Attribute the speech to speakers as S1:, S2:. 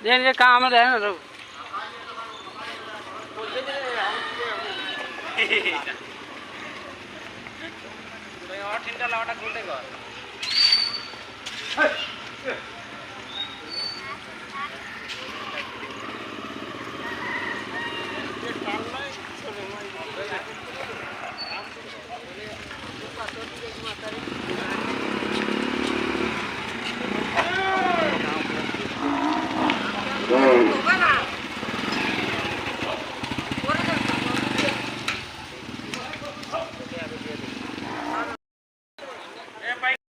S1: जे काम आहे ना तो और ठंडा लावटा कोटे का